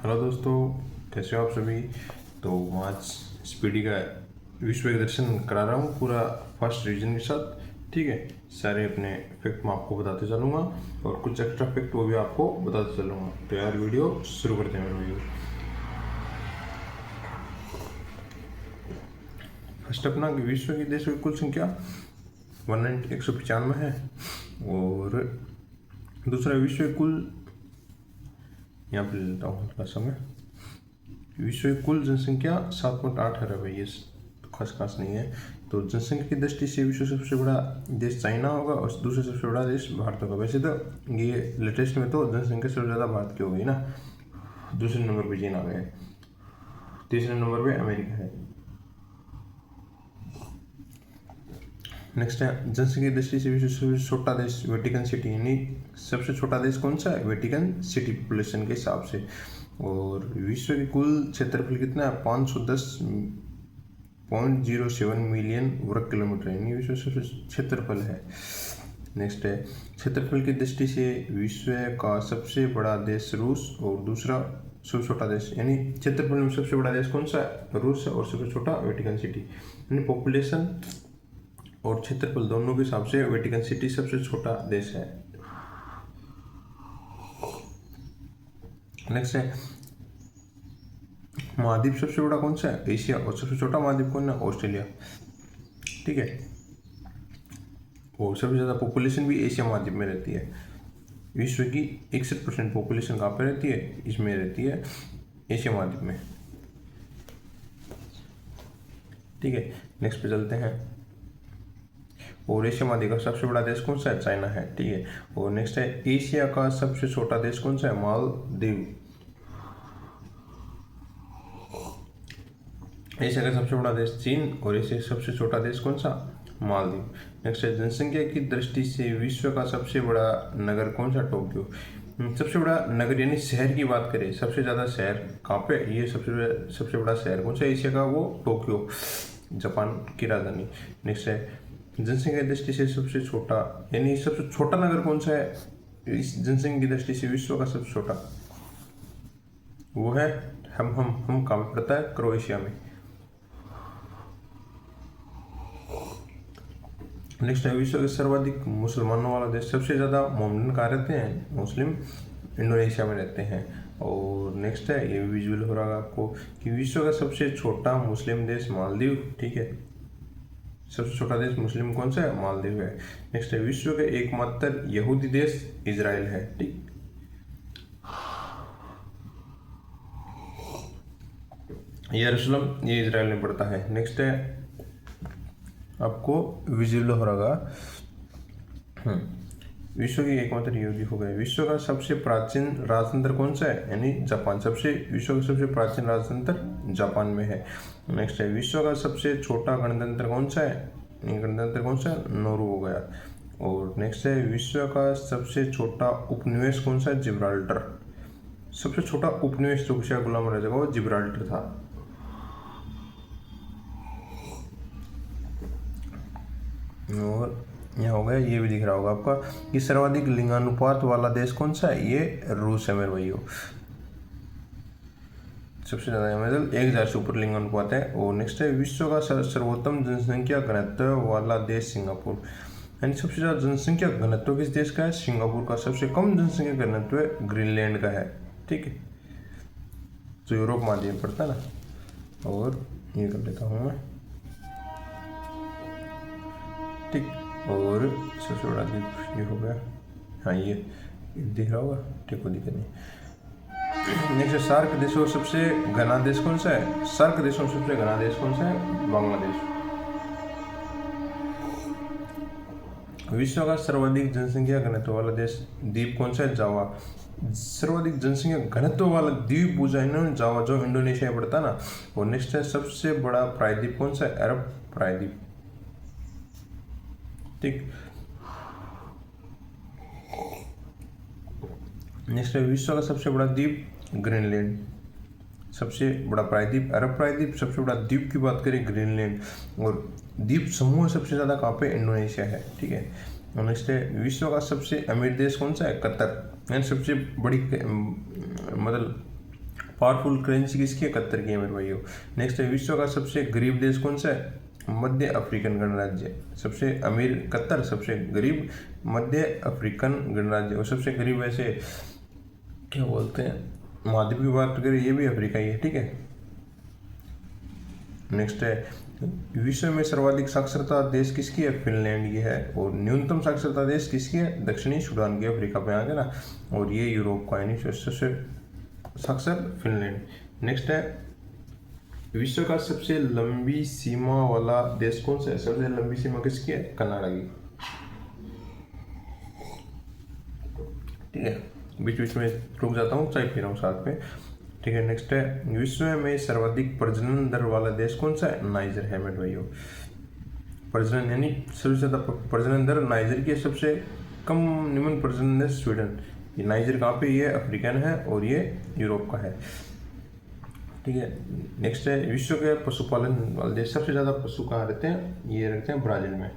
Hello दोस्तों, कैसे हो आप सभी। तो आज स्पीडी का विश्व एक दर्शन करा रहा हूँ पूरा फर्स्ट रिवीजन के साथ। ठीक है, सारे अपने फैक्ट मैं आपको बताते चलूँगा और कुछ एक्स्ट्रा फैक्ट वो भी आपको बताते चलूँगा। तो यार वीडियो शुरू करते हैं। मेरा वीडियो फर्स्ट अपना विश्व की देशों की कुल संख्या 195 है। और दूसरा विश्व की कुल, यहाँ पे लेता हूँ थोड़ा समय, विश्व की कुल जनसंख्या 7.8 अरब है। ये तो खास नहीं है। तो जनसंख्या की दृष्टि से विश्व सबसे बड़ा देश चाइना होगा और दूसरा सबसे बड़ा देश भारत होगा। वैसे तो ये लेटेस्ट में तो जनसंख्या सबसे ज़्यादा भारत की हो गई ना। दूसरे नंबर पे चीन आ गया है, तीसरे नंबर पे अमेरिका है। नेक्स्ट है जनसंख्या की दृष्टि से विश्व सबसे छोटा देश वेटिकन सिटी, यानी सबसे छोटा देश कौन सा है? वेटिकन सिटी पॉपुलेशन के हिसाब से। और विश्व की कुल क्षेत्रफल कितना है? 510.07 मिलियन वर्ग किलोमीटर, यानी विश्व सबसे क्षेत्रफल है। नेक्स्ट है क्षेत्रफल की दृष्टि से विश्व का सबसे बड़ा देश रूस और दूसरा सबसे छोटा देश, यानी क्षेत्रफल में सबसे बड़ा देश कौन सा है? रूस और सबसे छोटा वेटिकन सिटी। यानी पॉपुलेशन और क्षेत्रफल दोनों के हिसाब से वेटिकन सिटी सबसे छोटा देश है। नेक्स्ट है महाद्वीप सबसे बड़ा कौन सा है? एशिया। और सबसे छोटा महाद्वीप कौन है? ऑस्ट्रेलिया। ठीक है, और सबसे ज़्यादा पॉपुलेशन भी एशिया महाद्वीप में रहती है। विश्व की 61% पॉपुलेशन कहाँ पे रहती है? इसमें रहती है, एशिया महाद्वीप में। ठीक है, नेक्स्ट पे चलते हैं। और एशिया महाद्वीप का सबसे बड़ा देश कौन सा है? चाइना है। ठीक है, और नेक्स्ट है एशिया का सबसे छोटा देश कौन सा है? मालदीव। एशिया का सबसे बड़ा देश चीन और एशिया का सबसे छोटा देश कौन सा? मालदीव। नेक्स्ट है जनसंख्या की दृष्टि से विश्व का सबसे बड़ा नगर कौन सा? टोक्यो। सबसे बड़ा नगर यानी शहर की बात करें, सबसे ज़्यादा शहर कहाँ पे? ये सबसे बड़ा शहर कौन सा एशिया का? वो टोक्यो, जापान की राजधानी। नेक्स्ट है जनसंख्या की दृष्टि से सबसे छोटा, यानी सबसे छोटा नगर कौन सा है इस जनसंख्या की दृष्टि से विश्व का सबसे छोटा? वो है हम कहाँ पे पड़ता है? क्रोएशिया में। नेक्स्ट है विश्व के सर्वाधिक मुसलमानों वाला देश, सबसे ज़्यादा मोमिन कहाँ रहते हैं? मुस्लिम इंडोनेशिया में रहते हैं। और नेक्स्ट है, ये विजुअल हो रहा है आपको, कि विश्व का सबसे छोटा मुस्लिम देश मालदीव। ठीक है, सबसे छोटा देश मुस्लिम कौन सा है? मालदीव है। नेक्स्ट है विश्व का एकमात्र यहूदी देश इजराइल है। ठीक, यरूशलेम ये इजराइल में पड़ता है। नेक्स्ट है आपको विजुअल हो रहा, विश्व की एकमात्र यहूदी हो गए। विश्व का सबसे प्राचीन राजतंत्र कौन सा है? यानी जापान। विश्व का सबसे प्राचीन राजतंत्र जापान में है। नेक्स्ट है विश्व का सबसे छोटा गणतंत्र कौन सा है? गणतंत्र कौन सा है? नोरू हो गया। और नेक्स्ट है विश्व का सबसे छोटा उपनिवेश कौन सा है? जिब्राल्टर। सबसे छोटा उपनिवेश जो शाह गुलाम राजा का वो जिब्राल्टर था। और यहाँ हो गया, ये भी दिख रहा होगा आपका कि सर्वाधिक लिंगानुपात वाला देश कौन सा है? ये रूस है मेरे भाइयों। सबसे ज़्यादा मतलब 1000 से ऊपर लिंगानुपात है। और नेक्स्ट है विश्व का सर्वोत्तम जनसंख्या घनत्व वाला देश सिंगापुर, यानी सबसे ज़्यादा जनसंख्या घनत्व किस देश का है? सिंगापुर का। सबसे कम जनसंख्या घनत्व ग्रीनलैंड का है। ठीक है, तो यूरोप महाद्वीप में पड़ता है ना। और ये कर लेता हूँ मैं। ठीक, और सबसे बड़ा द्वीप ये हो गया। हाँ, ये दिख रहा होगा। ठीक, कोई दिक्कत नहीं। नेक्स्ट सार्क देशों सबसे घना देश कौन सा है? सार्क देशों में सबसे घना देश कौन सा है? बांग्लादेश। विश्व का सर्वाधिक जनसंख्या घनत्व वाला देश द्वीप कौन सा है? जावा। सर्वाधिक जनसंख्या घनत्व वाला द्वीप पूछा इन्होंने, जावा, जो इंडोनेशिया में पड़ता है ना। और नेक्स्ट है सबसे बड़ा प्रायद्वीप कौन सा है? अरब प्रायद्वीप। ठीक, नेक्स्ट है विश्व का सबसे बड़ा द्वीप ग्रीनलैंड। सबसे बड़ा प्रायद्वीप अरब प्रायद्वीप। सबसे बड़ा द्वीप की बात करें ग्रीनलैंड। और द्वीप समूह सबसे ज़्यादा कहाँ पे? इंडोनेशिया है। ठीक है, नेक्स्ट है विश्व का सबसे अमीर देश कौन सा है? कतर। यानी सबसे बड़ी मतलब पावरफुल करेंसी किसकी है? कतर की है मेरे भाइयों। नेक्स्ट है विश्व का सबसे गरीब देश कौन सा है? मध्य अफ्रीकन गणराज्य। सबसे अमीर कतर, सबसे गरीब मध्य अफ्रीकन गणराज्य। और सबसे गरीब वैसे क्या बोलते हैं, महाद्वीप की बात करें ये भी अफ्रीका ही है, ठीक है। नेक्स्ट है विश्व में सर्वाधिक साक्षरता देश किसकी है? फिनलैंड की है। और न्यूनतम साक्षरता देश किसकी है? दक्षिणी सूडान की। अफ्रीका पे आ गया ना, और ये यूरोप का है, सबसे साक्षर फिनलैंड। नेक्स्ट है विश्व का सबसे लंबी सीमा वाला देश कौन सा है? सबसे लंबी सीमा किसकी है? कनाडा की, ठीक है। बीच बीच में रुक जाता हूँ, चाय पी रहा हूँ साथ में, ठीक है। नेक्स्ट है विश्व में सर्वाधिक प्रजनन दर वाला देश कौन सा है? नाइजर है मेरे भाइयों। प्रजनन यानी सबसे ज़्यादा प्रजनन दर नाइजर की है, सबसे कम निम्न प्रजनन दर स्वीडन। ये नाइजर कहाँ पे? ये अफ्रीकन है और ये यूरोप का है, ठीक है। नेक्स्ट है विश्व के पशुपालन वाले देश, सबसे ज़्यादा पशु कहाँ रहते हैं? ये रहते हैं ब्राज़ील में,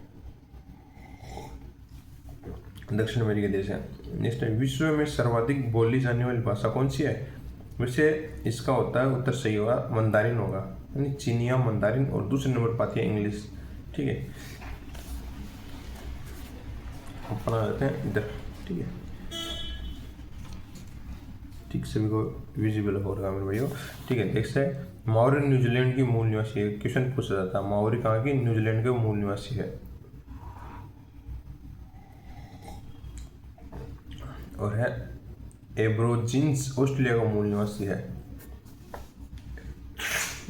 दक्षिण अमेरिकी देश है। नेक्स्ट है विश्व में सर्वाधिक बोली जाने वाली भाषा कौन सी है? वैसे इसका होता है, उत्तर सही होगा, मंदारिन होगा, यानी चीनिया मंदारिन। और दूसरे नंबर पाती है इंग्लिश, ठीक है। अपना रहते हैं इधर, ठीक है, ठीक, सभी को विजिबल हो रहा है मेरे भाइयों, ठीक है। नेक्स्ट है माओरी न्यूजीलैंड की मूल निवासी है। क्वेश्चन पूछा जाता है माओरी कहाँ की? न्यूजीलैंड के मूल निवासी है। और है एब्रोजिन्स ऑस्ट्रेलिया का मूल निवासी है।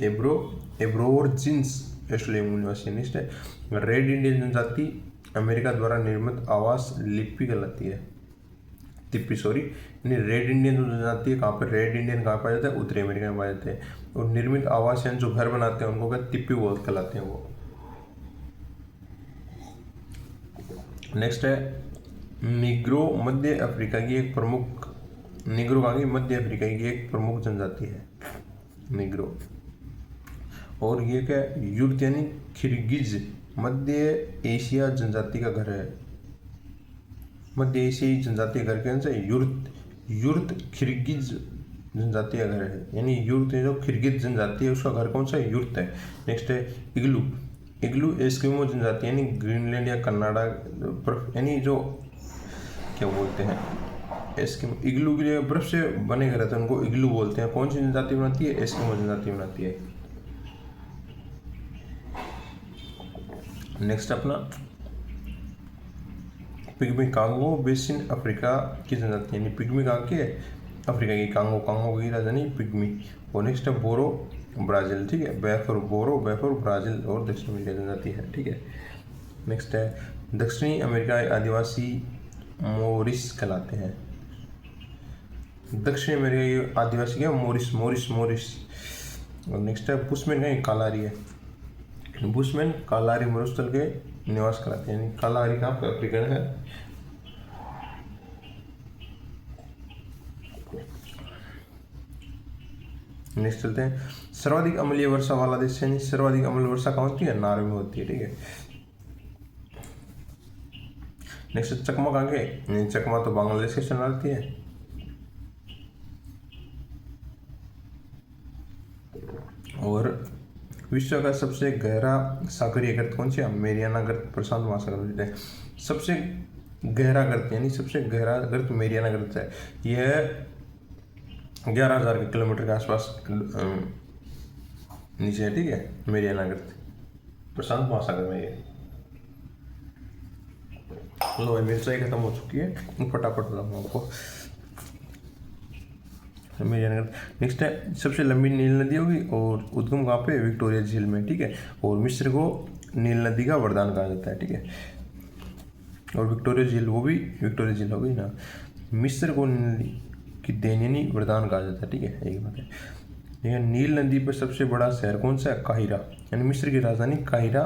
एब्रोजिन्स ऑस्ट्रेलिया मूल निवासी है। नेक्स्ट है रेड इंडियन जनजाति अमेरिका द्वारा निर्मित आवास लिपि कहलाती है, तिप्पी सॉरी, यानी रेड इंडियन जो जनजाति है, कहाँ पर रेड इंडियन कहाँ पाया जाता है? उत्तरी अमेरिका में पाए जाते हैं। और निर्मित आवास यानी जो घर बनाते हैं उनको क्या? तिप्पी बोल कहलाते हैं वो। नेक्स्ट है निग्रो मध्य अफ्रीका की एक प्रमुख, निग्रो कहाँ की? मध्य अफ्रीका की एक प्रमुख जनजाति है निग्रो। और ये क्या? युर्त यानी खिरगिज मध्य एशिया जनजाति का घर है। मध्य एशियाई जनजाति का घर कौन सा है? युर्त खिरगिज जनजाति का घर है, यानी युर्त जो खिरगिज जनजाति है उसका घर कौन सा है? युर्त है। नेक्स्ट है इग्लू एस्किमो जनजाति, यानी ग्रीनलैंड या कनाडा, यानी जो क्या बोलते हैं एस्किमो, इग्लू के लिए बर्फ से बने घर रहते हैं उनको इग्लू बोलते हैं। कौन सी जनजाति बनाती है? एस्किमो जनजाति बनाती है। नेक्स्ट अपना पिग्मी कांगो बेसिन अफ्रीका की जनजाति, यानी पिग्मी कहाँ की है? अफ्रीका की। कांगो की राजधानी पिग्मी। और नेक्स्ट है बोरो ब्राज़ील, ठीक है। बेफोर ब्राज़ील और दक्षिण अमेरिका जनजाति है, ठीक है। नेक्स्ट है दक्षिणी अमेरिका आदिवासी मोरिस कहलाते हैं। दक्षिण अमेरिका के आदिवासी क्या? मोरिस। और नेक्स्ट है बुशमैन का कालारी है। बुशमैन कालारी मरुस्थल के निवास कराते हैं, यानी कालारी का अफ्रीकन है। नेक्स्ट चलते हैं सर्वाधिक अम्लीय वर्षा वाला देश, यानी सर्वाधिक अम्लीय वर्षा कहाँ होती है? नॉर्वे में होती है, ठीक है। नेक्स्ट चकमा कहाँ के? चकमा तो बांग्लादेश के शरणार्थी है। और विश्व का सबसे गहरा सागरीय गर्त कौन सा है? मेरियाना गर्त प्रशांत महासागर है। सबसे गहरा गर्त यानी सबसे गहरा गर्त मेरियाना गर्त है। यह 11,000 किलोमीटर के आसपास नीचे है, ठीक है। मेरियाना गर्त प्रशांत महासागर में ये। लो भाई मेरी चाय खत्म हो चुकी है, फटाफट बताऊँ आपको। मेरियाना गर्त। नेक्स्ट है सबसे लंबी नील नदी होगी और उद्गम कहाँ पे? विक्टोरिया झील में, ठीक है। और मिस्र को नील नदी का वरदान कहा जाता है, ठीक है। और विक्टोरिया झील, वो भी विक्टोरिया झील हो गई ना। मिस्र को की देन यानी वरदान कहा जाता है, ठीक है। एक बात है, यह नील नदी पर सबसे बड़ा शहर कौन सा है? काहिरा, यानी मिस्र की राजधानी काहिरा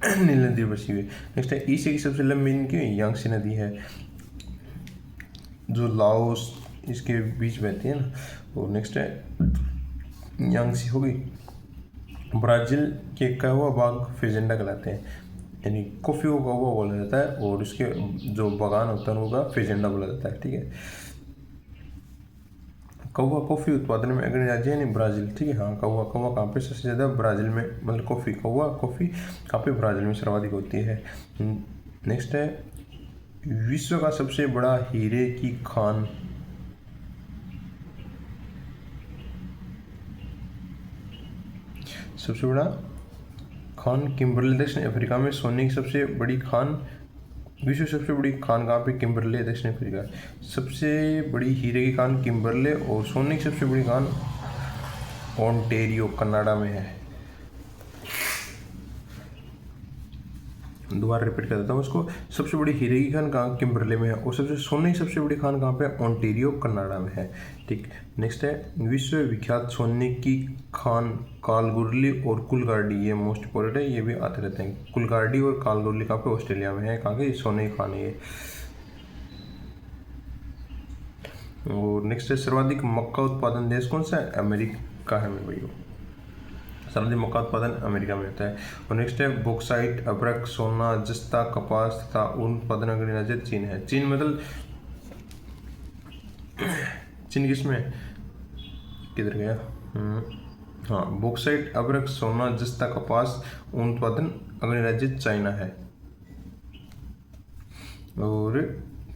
नील नदी पर बसी हुई है। नेक्स्ट है एशिया की सबसे लंबी नदी यांगसी नदी है, जो लाओस इसके बीच बहती है ना। और नेक्स्ट है यांगसी हो गई। ब्राज़ील के कहवा बाग फेजेंडा कहलाते हैं, यानी कॉफ़ी को कहवा बोला जाता है और इसके जो बागान होता है उनका फेजेंडा बोला जाता है, ठीक है। कौवा कॉफ़ी उत्पादन में अग्रणी राज्य यानी ब्राज़ील, ठीक है। हाँ, कौवा कौवा कहाँ पे सबसे ज़्यादा? ब्राज़ील में, मतलब कॉफ़ी, कौवा कॉफ़ी कहाँ पे? ब्राज़ील में सर्वाधिक होती है। नेक्स्ट है विश्व का सबसे बड़ा हीरे की खान। सबसे बड़ा खान किम्बरले, दक्षिण अफ्रीका में। सोने की सबसे बड़ी खान, विश्व की सबसे बड़ी खान कहाँ पे? किम्बरले, दक्षिण अफ्रीका। सबसे बड़ी हीरे की खान किम्बरले, और सोने की सबसे बड़ी खान ओंटेरियो, कनाडा में है। दोबारा रिपीट कर देता हूँ उसको। सबसे बड़ी हीरे की खान कहाँ? किम्बरले में है, और सोने की सबसे बड़ी खान कहाँ पे? ओंटेरियो, कनाडा में है, ठीक। नेक्स्ट है विश्व विख्यात सोने की खान कालगुरली और कुलगार्डी, ये मोस्ट इंपॉर्टेंट है, ये भी आते रहते हैं। कुलगार्डी और कालगुरली कहाँ पे? ऑस्ट्रेलिया में है। कहाँ के? सोने की खान है ये। और नेक्स्ट है सर्वाधिक मक्का उत्पादन देश कौन सा है? अमेरिका है मेरे भाइयों। सर्वाधिक मक्का उत्पादन अमेरिका में होता है। और नेक्स्ट है बॉक्साइट, अब्रक, सोना, जस्ता, कपास तथा ऊन उत्पादन अग्रणी राज्य चीन है। चीन मतलब चीन किसमें? किधर गया? हाँ, बॉक्साइट, अब्रक, सोना, जस्ता, कपास, ऊन उत्पादन अग्रणी राज्य चाइना है। और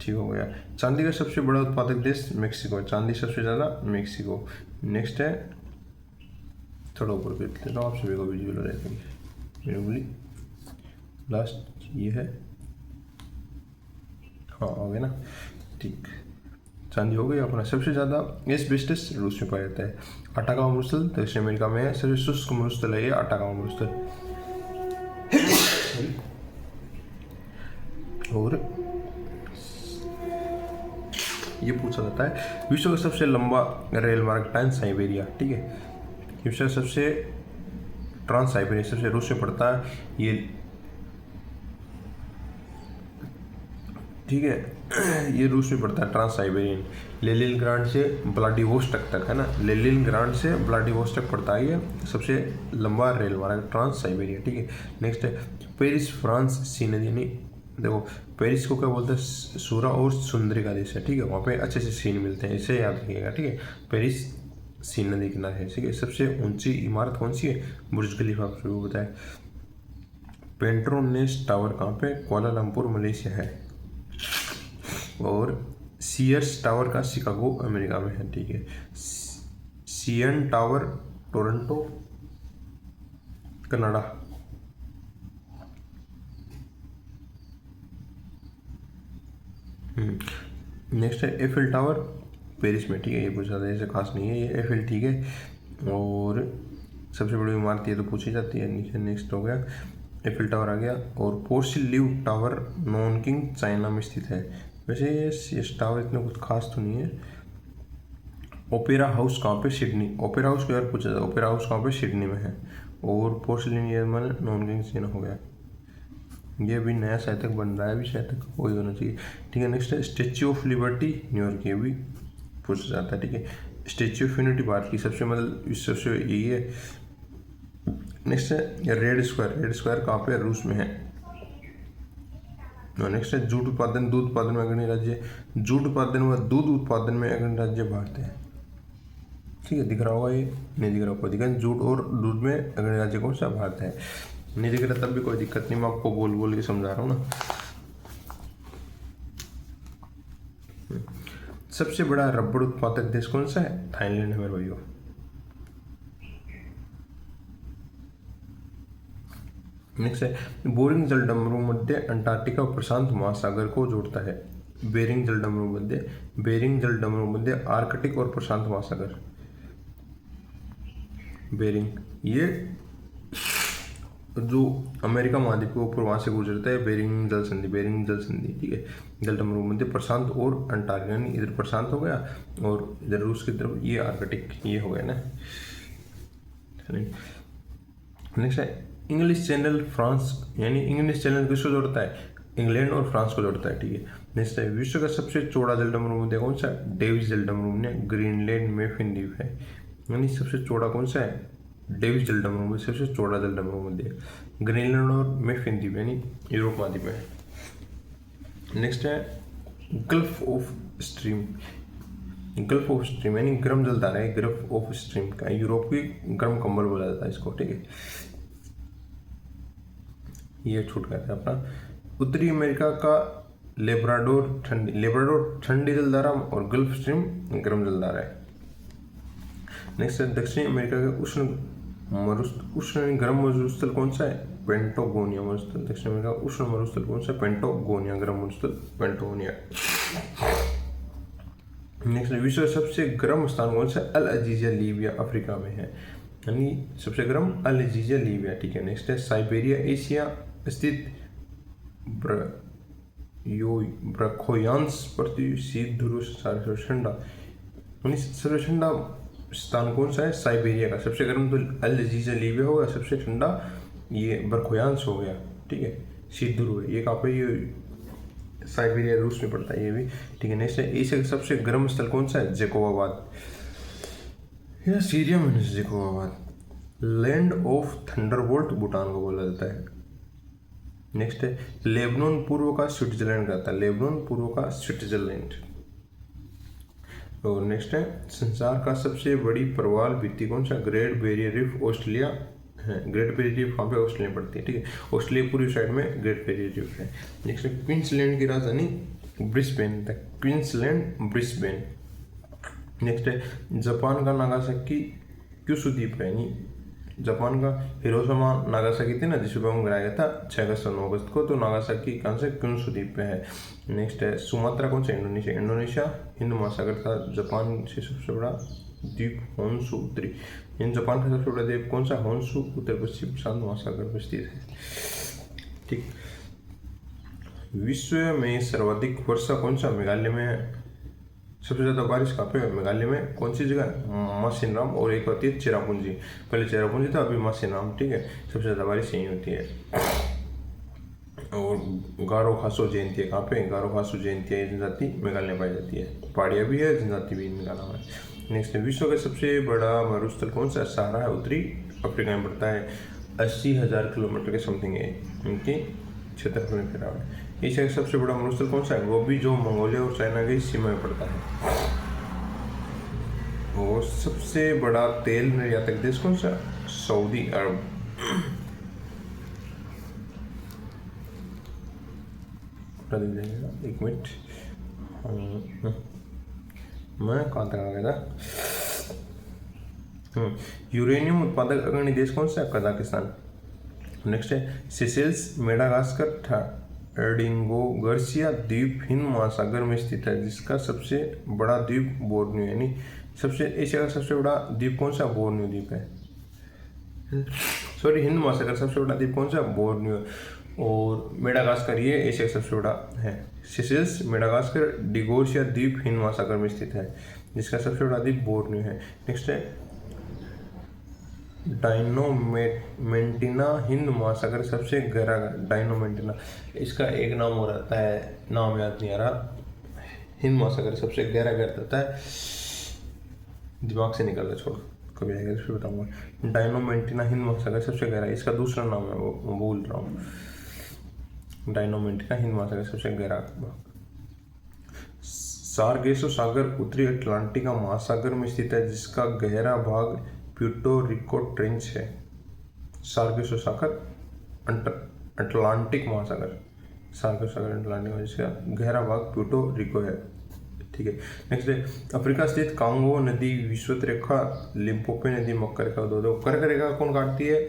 ठीक हो गया। चांदी का सबसे बड़ा उत्पादक देश मेक्सिको, चांदी सबसे ज़्यादा मेक्सिको। नेक्स्ट है, थोड़ा ऊपर कर लेता हूँ, आप सभी को विजुअल रहेगी। लास्ट ये है, हाँ हो गया ना, ठीक। चांदी हो गई अपना। सबसे ज़्यादा एस्बेस्टस रूस में पाया जाता है। अटाकामा मरुस्थल दक्षिण अमेरिका में है। सबसे शुष्क मरुस्थल है ये अटाकामा मरुस्थल। और ये पूछा जाता है विश्व का सबसे लंबा रेल मार्ग ट्रांस साइबेरिया, ठीक है। विश्व का सबसे ट्रांस साइबेरिया सबसे रूस में पड़ता है ये, ठीक है। ये रूस में पड़ता है ट्रांस साइबेरियन। लेनिनग्राड से व्लादिवोस्टोक तक है ना, लेनिनग्राड से व्लादिवोस्टोक पड़ता है ये सबसे लंबा रेल मार्ग ट्रांस साइबेरिया, ठीक है। नेक्स्ट है पेरिस, फ्रांस, सी नदी, यानी देखो पेरिस को क्या बोलते हैं? सूरा और सुंदरी का देश है, ठीक है। वहाँ पे अच्छे से सीन मिलते हैं, इसे याद रखिएगा, ठीक है। पेरिस सी नदी किनारे है, ठीक है। सबसे ऊंची इमारत कौन सी है? बुर्ज खलीफा, आपको बताया। पेट्रोनेस टावर कहाँ पे? कुआलालंपुर, मलेशिया है। और सीयर्स टावर का शिकागो, अमेरिका में है, ठीक है। CN tower Toronto, Canada. Next है एफिल टावर, पेरिस में, ठीक है। ये कुछ ज़्यादा ऐसे खास नहीं है ये एफिल, ठीक है। और सबसे बड़ी इमारत ये तो पूछी जाती है। नीचे नेक्स्ट हो गया, एफिल टावर आ गया। और पोर्सिलीव टावर नॉनकिंग, चाइना में स्थित है। वैसे ये टावर इतना कुछ खास तो नहीं है। ओपेरा हाउस कहाँ पे? सिडनी। ओपेरा हाउस को यार पूछा जाता है, ओपेरा हाउस कहाँ पे? सिडनी में है। और पोर्सिलीन ये मैंने नॉनकिंग चाइना हो गया। ये भी नया शतक बन रहा है, अभी शतक वही होना चाहिए, ठीक है। नेक्स्ट है स्टेच्यू ऑफ लिबर्टी, न्यूयॉर्क, ये भी पूछा जाता है, ठीक है। स्टेच्यू ऑफ यूनिटी भारत की सबसे, मतलब सबसे यही है। नेक्स्ट है रेड स्क्वायर, रेड स्क्वायर कहाँ पे? रूस में है। नेक्स्ट है जूट उत्पादन, दूध उत्पादन में अग्रणी राज्य, जूट उत्पादन व दूध उत्पादन में अग्रणी राज्य भारत है, ठीक है। दिख रहा होगा, ये नहीं दिख रहा होगा, दिखा जूट और दूध में अग्रणी राज्य कौन सा? भारत है। नहीं दिख रहा तब भी कोई दिक्कत नहीं, मैं आपको बोल बोल के समझा रहा हूँ ना। सबसे बड़ा रबड़ उत्पादक देश कौन सा है? थाईलैंड है मेरे भाइयों। नेक्स्ट है बोरिंग जलडमरू मध्य अंटार्कटिका और प्रशांत महासागर को जोड़ता है। बेरिंग जलडमरू मध्य आर्कटिक और प्रशांत महासागर। बेरिंग ये जो अमेरिका महाद्वीप के ऊपर वहाँ से गुजरता है, बेरिंग जल संधि, ठीक है। जलडमरू मध्य प्रशांत और अंटार्कटिका, यानी इधर प्रशांत हो गया और इधर रूस की तरफ ये आर्कटिक, ये हो गया ना। नेक्स्ट है इंग्लिश चैनल फ्रांस, यानी इंग्लिश चैनल किसको जोड़ता है? इंग्लैंड और फ्रांस को जोड़ता है, ठीक है। नेक्स्ट है विश्व का सबसे चौड़ा जलडमरू मध्य कौन सा? डेविस जलडमरू मध्य, ग्रीनलैंड में द्वीप है, यानी सबसे चौड़ा कौन सा है? डेविस जलडमरू मध्य, सबसे चौड़ा जलडमरू मध्य ग्रीनलैंड और मेफिन द्वीप, यानी यूरोप महाद्वीप में है। नेक्स्ट है gulf of stream, gulf of stream यानी गर्म जलधारा है, गल्फ ऑफ स्ट्रीम का, यूरोप की गर्म कंबल बोला जाता है इसको, ठीक है। ये छूट गया था अपना। उत्तरी अमेरिका का लेब्राडोर ठंडी जलधारा और गल्फ स्ट्रीम गर्म जलधारा है। नेक्स्ट है दक्षिणी अमेरिका के उष्ण गर्म मरुस्थल कौन सा है? पेंटागोनिया मरुस्थल। दक्षिण अमेरिका का उष्ण मरुस्थल कौन सा है? पेंटागोनिया गर्म मरुस्थल पेंटागोनिया। नेक्स्ट विश्व का सबसे गर्म स्थान कौन सा? अल अजीजा लीबिया अफ्रीका में है, यानी सबसे गर्म अल अजीजा लीबिया, ठीक है। नेक्स्ट है साइबेरिया एशिया स्थित ब्रखोयांस पृथ्वी शीत ध्रुव सबसे ठंडा, यानी सबसे ठंडा स्थान कौन सा है? साइबेरिया का। सबसे गर्म तो अल अजीजा लीबिया होगा, सबसे ठंडा ये ब्रखोयांस हो गया, ठीक है, शीत ध्रुव है। ये कहाँ पे? ये साइबेरिया रूस में पड़ता है ये भी, ठीक है। नेक्स्ट है एशिया का सबसे गर्म स्थल कौन सा है? जैकोबाबाद, या सीरिया में Jacobabad. Land of Thunderbolt Bhutan को बोला जाता है। नेक्स्ट है लेबनान पूर्व का स्विट्जरलैंड कहता है, लेबनान पूर्व का स्विट्जरलैंड। और नेक्स्ट है संसार का सबसे बड़ी प्रवाल भित्ति कौन सा? ग्रेट बैरियर रीफ ऑस्ट्रेलिया है। ग्रेट बैरियर रीफ कहाँ पे? ऑस्ट्रेलिया पड़ती है, ठीक है। ऑस्ट्रेलिया पूरी साइड में ग्रेट बैरियर रीफ है। नेक्स्ट है क्वींसलैंड की राजधानी ब्रिस्बेन, क्वींसलैंड ब्रिस्बेन। नेक्स्ट है जापान का नागासाकी क्यूशू द्वीप है, यानी जापान का हिरोशिमा नागासाकी थी ना जिस पर बम गिराया गया था 6 अगस्त और 9 अगस्त को, तो नागासाकी कहाँ से? क्यूशू द्वीप पे है। नेक्स्ट है सुमात्रा कौन सा? इंडोनेशिया। इंडोनेशिया हिंद महासागर था, जापान से सबसे बड़ा द्वीप होन्शु उत्तरी, इन जापान का सबसे बड़ा द्वीप कौन सा? होन्शु उत्तर पश्चिम प्रशांत महासागर में स्थित है, ठीक। विश्व में सर्वाधिक वर्षा कौन सा? मेघालय में है। सबसे ज़्यादा बारिश कहाँ पे है? मेघालय में। कौन सी जगह? मासिनराम, और एक होती है चेरापूंजी, पहले चेरापूंजी था अभी मासिनराम, ठीक है। सबसे ज़्यादा बारिश यहीं होती है। और गारो खासो जयंती है कहाँ पे? गारो खासो जयंती है जनजाति मेघालय में पाई जाती है, पहाड़िया भी है जनजाति भी इनका नाम है। नेक्स्ट विश्व का सबसे बड़ा मरुस्थल कौन सा? सहारा है, उत्तरी अफ्रीका में पड़ता है, 80,000 किलोमीटर के समथिंग है इनकी क्षेत्रफल में फैला हुआ है। एशिया का सबसे बड़ा मरुस्थल कौन सा है? गोबी, जो मंगोलिया और चाइना की सीमा में पड़ता है। और सबसे बड़ा तेल निर्यातक देश कौन सा? सऊदी अरब। एक मिनट, मैं कहाँ तक आ गया था? यूरेनियम उत्पादक अग्रणी देश कौन सा है? कजाकिस्तान। नेक्स्ट है सेशेल्स, मेडागास्कर, एडिंगो गर्सिया द्वीप हिंद महासागर में स्थित है, जिसका सबसे बड़ा द्वीप बोर्नियो, यानी सबसे एशिया का सबसे बड़ा द्वीप कौन सा? बोर्नियो द्वीप है, सॉरी हिंद महासागर सबसे बड़ा द्वीप कौन सा? बोर्नियो। और मेडागास्कर ये एशिया का सबसे बड़ा है। सेशेल्स, मेडागास्कर, डिगोर्सिया द्वीप हिंद महासागर में स्थित है, जिसका सबसे बड़ा द्वीप बोर्नियो है। नेक्स्ट है डायनोमेंटिना हिंद महासागर सबसे गहरा, डायनोमेंटिना इसका एक नाम हो रहता है, नाम याद नहीं आ रहा। हिंद महासागर सबसे गहरा रहता है, दिमाग से निकल रहा, छोड़ कभी आएगा तो फिर बताऊंगा। डायनोमेंटिना हिंद महासागर सबसे गहरा, इसका दूसरा नाम है वो भूल रहा हूँ। डायनोमेंटिना हिंद महासागर सबसे गहरा। सारगेसो सागर उत्तरी अटलांटिक महासागर में स्थित है, जिसका गहरा भाग प्यूर्टो रिको ट्रेंच है। सारगेसो सागर अटलांटिक महासागर, सारगेसो सागर अटलांटिक, जिसका गहरा भाग प्यूर्टो रिको है, ठीक है। नेक्स्ट है अफ्रीका स्थित कांगो नदी विषुवत रेखा, लिम्पोपो नदी मकर रेखा, दो कर्क रेखा कौन काटती है?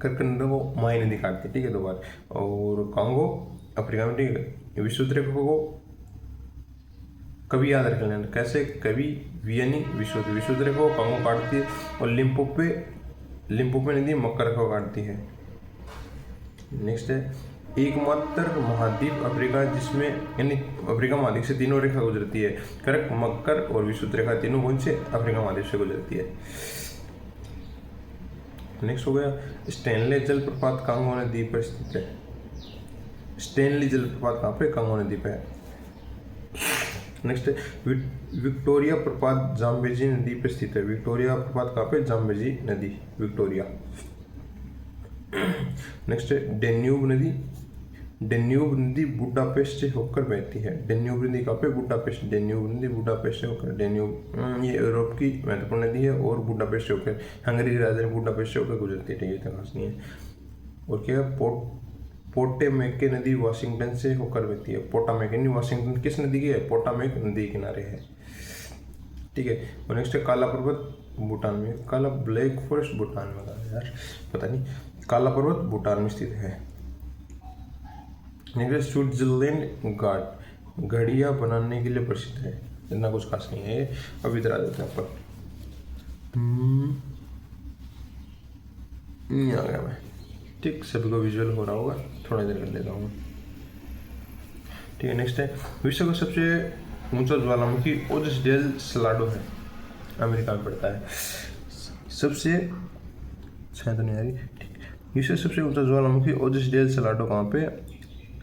कर्क नदी को माई नदी काटती है, ठीक है, दो बार। और कांगो अफ्रीका में, ठीक है। विषुवत रेखा को कभी याद रख लेना, कैसे? कभी वियनी विषुवत रेखा को कांगो काटती है, और लिम्पोपो नदी मकर रेखा को काटती है। नेक्स्ट है एकमात्र महाद्वीप अफ्रीका जिसमें, यानी अफ्रीका महाद्वीप से तीनों रेखा गुजरती है, कर्क, मकर और विषुवत रेखा, तीनों कौन से? अफ्रीका महाद्वीप से गुजरती है। नेक्स्ट हो गया स्टेनले जलप्रपात कांगो नदी पर स्थित है। स्टेनली जलप्रपात कहाँ पे? कांगो नदी पे है। नेक्स्ट है विक्टोरिया प्रपात जाम्बेजी नदी पर स्थित है। विक्टोरिया प्रपात कहाँ पे? जाम्बेजी नदी, विक्टोरिया। नेक्स्ट है डेन्यूब नदी डेन्यूब नदी बुडापेस्ट से होकर बहती है। डेन्यूब नदी कहाँ पे? बुडापेस्ट। डेन्यूब नदी बुडापेस्ट से होकर, डेन्यूब ये यूरोप की महत्वपूर्ण नदी है और बुडापेस्ट से होकर, हंगरी की राजधानी बुडापेस्ट से होकर गुजरती है। ठीक है, इतना खास नहीं है। और क्या है? पोटामेक नदी वाशिंगटन से होकर बहती है। पोटामेक नहीं, वाशिंगटन किस नदी की है? पोटामेक नदी के किनारे है। ठीक है। और नेक्स्ट है काला पर्वत भूटान में। काला ब्लैक फॉरेस्ट भूटान में कहा है यार, पता नहीं। काला पर्वत भूटान में स्थित है। नेक्स्ट स्विट्जरलैंड घाट घड़ियाँ बनाने के लिए प्रसिद्ध है। इतना कुछ खास नहीं है, अब इधर आ जाते हैं ऊपर। आ गया मैं। ठीक, सभी को विजुअल हो रहा होगा, थोड़ा देर कर लेता हूँ। ठीक है। नेक्स्ट है विश्व का सबसे ऊंचा ज्वालामुखी ओजस डेल सलाडो है, अमेरिका में पड़ता है। सबसे शायद नहीं आ रही। विश्व सबसे ऊंचा ज्वालामुखी ओजस डेल सलाडो कहाँ पे?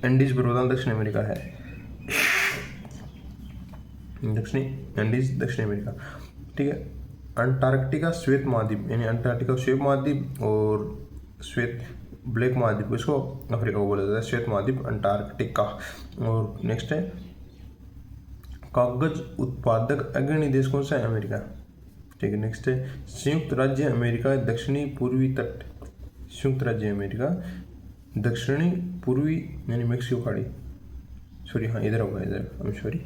एंडीज पर्वताल दक्षिण अमेरिका है। एंडीज दक्षिण अमेरिका। ठीक है। अंटार्कटिका श्वेत महाद्वीप, यानी अंटार्कटिका श्वेत महाद्वीप और श्वेत ब्लैक महाद्वीप, इसको अफ्रीका को बोला जाता है, श्वेत महाद्वीप अंटार्कटिका। और नेक्स्ट है कागज उत्पादक अग्रणी देश कौन सा है? अमेरिका। ठीक है। नेक्स्ट है संयुक्त राज्य अमेरिका दक्षिणी पूर्वी तट। संयुक्त राज्य अमेरिका दक्षिणी पूर्वी यानी मेक्सिको खाड़ी, सॉरी हाँ इधर होगा, इधर सॉरी,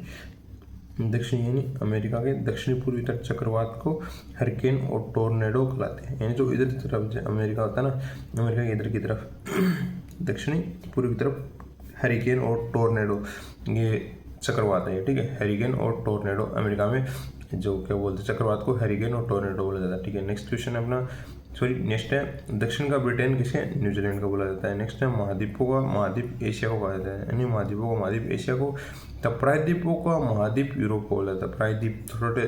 दक्षिणी यानी अमेरिका के दक्षिणी पूर्वी तट चक्रवात को हरिकेन और टोर्नेडो कहलाते हैं। यानी जो इधर की तरफ अमेरिका होता है ना, अमेरिका के इधर की तरफ दक्षिणी पूर्वी की तरफ हरिकेन और टोर्नेडो ये चक्रवात है। ठीक है, हरिकेन और टोर्नेडो अमेरिका में जो क्या बोलते हैं चक्रवात को हरिकेन और टोर्नेडो बोला जाता है। ठीक है। नेक्स्ट क्वेश्चन है अपना, सॉरी नेक्स्ट है दक्षिण का ब्रिटेन किसे? न्यूजीलैंड का बोला जाता है। नेक्स्ट है महाद्वीपों का महाद्वीप एशिया को कहा जाता है, यानी महाद्वीपों का महाद्वीप एशिया को। तब प्रायद्वीपों का महाद्वीप यूरोप को बोला जाता है। प्रायद्वीप छोटे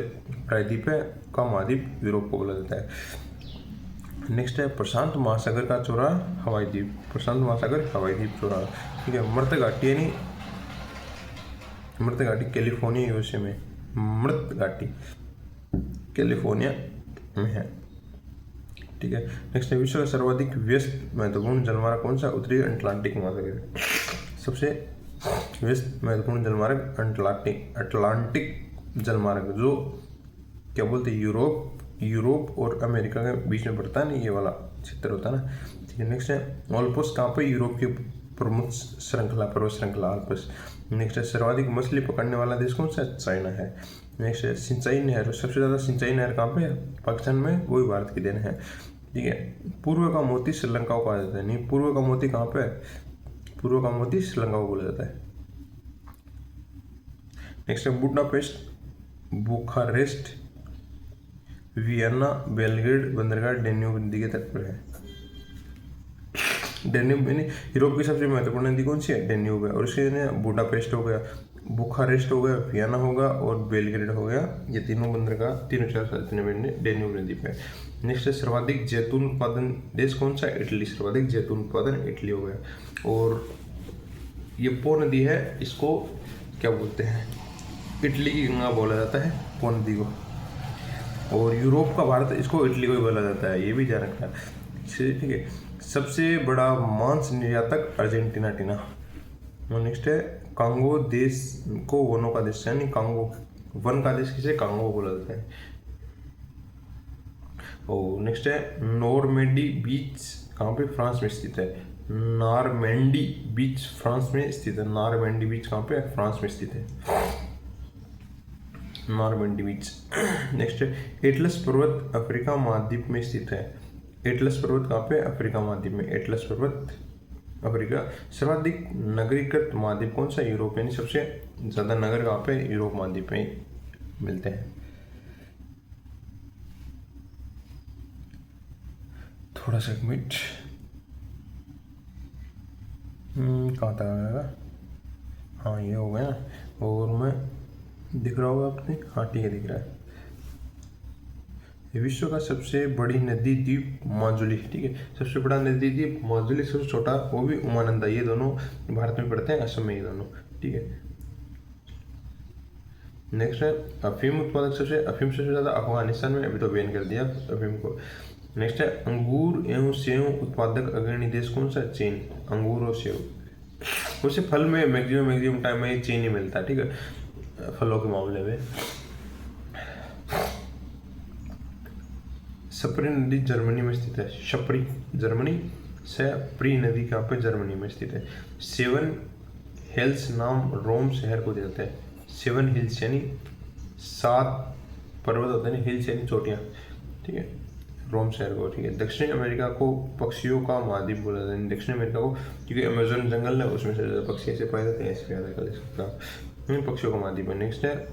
प्रायद्वीप है का महाद्वीप यूरोप को बोला जाता है। नेक्स्ट है प्रशांत महासागर का चौराहा हवाई द्वीप। प्रशांत महासागर हवाई द्वीप चौराहा। ठीक है। मृत घाटी यानी मृत घाटी कैलिफोर्निया यूएसए में, मृत घाटी कैलिफोर्निया में है। ठीक है। नेक्स्ट है विश्व का सर्वाधिक व्यस्त महत्वपूर्ण जलमार्ग कौन सा? उत्तरी अटलांटिक महासागर। सबसे व्यस्त महत्वपूर्ण जलमार्ग अटलांटिक जलमार्ग, जो क्या बोलते हैं यूरोप और अमेरिका के बीच में पड़ता है ना, ये वाला क्षेत्र होता है ना। ठीक है। नेक्स्ट है ऑल्पस कहाँ पे? यूरोप की प्रमुख श्रृंखला, पर्वत श्रृंखला ऑल्पस। नेक्स्ट है सर्वाधिक मछली पकड़ने वाला देश कौन सा? चाइना है। नेक्स्ट है सिंचाई नहर, सबसे ज़्यादा सिंचाई नहर कहाँ पे है? पाकिस्तान में, वो भी भारत की देन है। ठीक है। पूर्व का मोती श्रीलंका को कहा जाता है, नहीं पूर्व का मोती कहाँ पे है? पूर्व का मोती श्रीलंका को बोला जाता है। नेक्स्ट है बुडापेस्ट, बुखारेस्ट, वियना, बेलग्रेड बंदरगाह डेन्यूब नदी के तट पर है। डेन्यूब यानी यूरोप की सबसे महत्वपूर्ण नदी कौन सी है? डेन्यूब है। और इसके बुडापेस्ट हो गया, बुखारेस्ट हो गया, वियना होगा और बेलग्रेड हो गया, ये तीनों बंदरगाह तीनों चार डेन्यूब नदी पे। नेक्स्ट है सर्वाधिक जैतून उत्पादन देश कौन सा? इटली। सर्वाधिक जैतून उत्पादन इटली हो गया। और ये पो नदी है, इसको क्या बोलते हैं? इटली की गंगा बोला जाता है पो नदी को। और यूरोप का भारत, इसको इटली को ही बोला जाता है, ये भी ध्यान रखना। ठीक है। सबसे बड़ा मांस निर्यातक अर्जेंटीना टीना। और नेक्स्ट है कांगो देश को वनों का देश, यानी कांगो वन का देश किसे? कांगो बोला जाता है। और नेक्स्ट है नॉर्मेंडी बीच कहाँ पे? फ्रांस में स्थित है। नॉर्मेंडी बीच फ्रांस में स्थित है। नॉर्मेंडी बीच कहाँ पे? फ्रांस में स्थित है, नॉर्मेंडी बीच। नेक्स्ट है एटलस पर्वत अफ्रीका महाद्वीप में स्थित है। एटलस पर्वत कहाँ पे? अफ्रीका महाद्वीप में, एटलस पर्वत अफ्रीका। सर्वाधिक नगरीकृत महाद्वीप कौन सा? यूरोप, यानी सबसे ज़्यादा नगर कहाँ पे? यूरोप महाद्वीप में मिलते हैं। थोड़ा सा एक मिनट, कहाँ तक आएगा? हाँ ये हो गया। और मैं दिख रहा होगा आपने? हाँ ठीक है, दिख रहा है। विश्व का सबसे बड़ी नदी द्वीप माजुली। ठीक है। सबसे बड़ा नदी द्वीप माजुली, सबसे छोटा वो भी उमानंदा। ये दोनों भारत में पड़ते हैं, असम में ये दोनों। ठीक है। नेक्स्ट है अफीम उत्पादक, अफीम सबसे ज़्यादा अफगानिस्तान में, अभी तो बैन कर दिया अफीम को। नेक्स्ट है अंगूर एवं सेव उत्पादक अग्रणी देश कौन सा? चीन। अंगूर और सेव वैसे फल में मैक्सिमम टाइम में चीन ही मिलता है, ठीक है, फलों के मामले में। सप्री नदी जर्मनी में स्थित है। शपरी जर्मनी से, प्री नदी कहाँ पे, जर्मनी में स्थित है। 7 हिल्स नाम रोम शहर को देते हैं। 7 हिल्स यानी 7 पर्वत होते हैं, हिल्स यानी चोटियाँ, ठीक है, रोम शहर को, ठीक है। दक्षिण अमेरिका को पक्षियों का महाद्वीप बोला जाता है। दक्षिण अमेरिका को, क्योंकि अमेजोन जंगल है, उसमें से ज़्यादा पक्षी ऐसे पाए जाते हैं, इसलिए ज़्यादा कल इसका पक्षियों का महाद्वीप है। नेक्स्ट है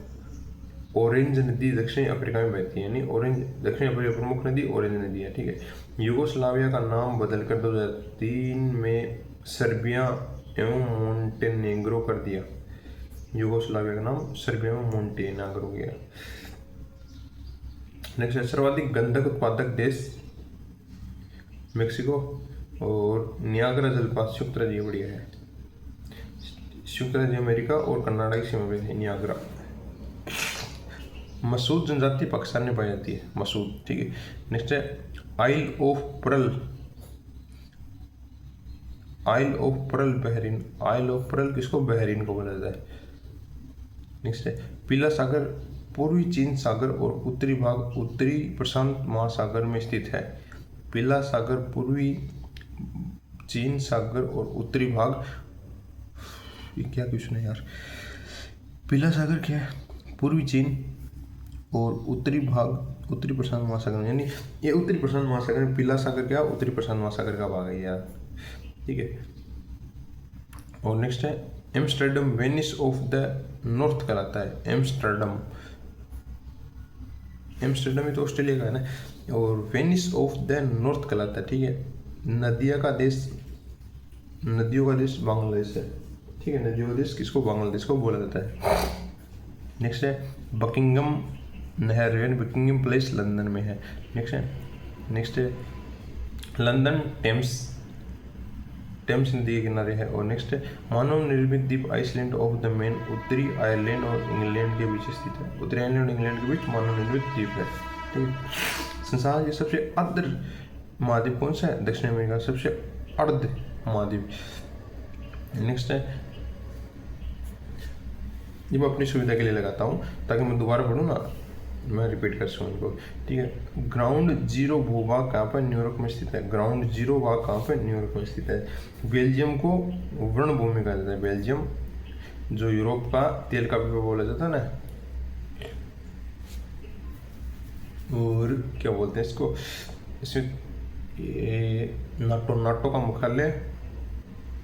ऑरेंज नदी दक्षिण अफ्रीका में बहती है, यानी ऑरेंज दक्षिण अफ्रीका की प्रमुख नदी ऑरेंज नदी है, ठीक है। यूगोस्लाविया का नाम बदलकर 2003 में सर्बिया एवं मोंटेनेग्रो कर दिया। यूगोस्लाविया का नाम सर्बिया एवं मोंटेनेग्रो किया। नेक्स्ट है सर्वाधिक गंधक उत्पादक देश मेक्सिको, और नियाग्रा जलपात संयुक्त राज्य बढ़िया है। संयुक्त राज्य अमेरिका और कनाडा की सीमा पे है नियाग्रा। मसूद जनजाति पाकिस्तान में पाई जाती है, मसूद, ठीक है। नेक्स्ट है isle of pearl, isle of pearl Bahrain. Isle of pearl किसको, बहरीन को बोला जाता है। नेक्स्ट है पीला सागर पूर्वी चीन सागर और उत्तरी भाग उत्तरी प्रशांत महासागर में स्थित है। पीला सागर पूर्वी चीन सागर और उत्तरी भाग, ये क्या क्वेश्चन है यार। पीला सागर क्या है, पूर्वी चीन और उत्तरी भाग उत्तरी प्रशांत महासागर, यानी ये उत्तरी प्रशांत महासागर में, पीला सागर क्या, उत्तरी प्रशांत महासागर का भाग है यार, ठीक है। और नेक्स्ट है Amsterdam Venice of the north कहलाता है। एम्स्टर्डम, एम्स्टर्डम ही तो ऑस्ट्रेलिया का है ना, और वेनिस ऑफ द नॉर्थ कहलाता है, ठीक है। नदियों का देश बांग्लादेश है, ठीक है। नदियों का देश किसको, बांग्लादेश को बोला जाता है। नेक्स्ट है बकिंगम नहर, यानी बकिंगम प्लेस लंदन में है। नेक्स्ट है लंदन टेम्स नदी के किनारे है। और नेक्स्ट है मानव निर्मित द्वीप आइसलैंड ऑफ द मैन उत्तरी आयरलैंड और इंग्लैंड के बीच स्थित है। उत्तरी आयरलैंड और इंग्लैंड के बीच मानव निर्मित द्वीप है, ठीक है। संसार के सबसे अर्ध महाद्वीप कौन सा है, दक्षिण अमेरिका सबसे अर्ध महाद्वीप। नेक्स्ट है, ये मैं अपनी सुविधा के लिए लगाता हूँ ताकि मैं दोबारा पढ़ूँ ना, मैं रिपीट कर सकूँ इनको, ठीक है। ग्राउंड जीरो भूभाग कहाँ पर, न्यूयॉर्क में स्थित है। ग्राउंड जीरो भाग कहाँ पर, न्यूयॉर्क में स्थित है। बेल्जियम को वर्ण भूमि कहा जाता है। बेल्जियम जो यूरोप का तेल का पिपा बोला जाता है ना, और क्या बोलते हैं इसको, इसमें ये नाटो का मुख्यालय,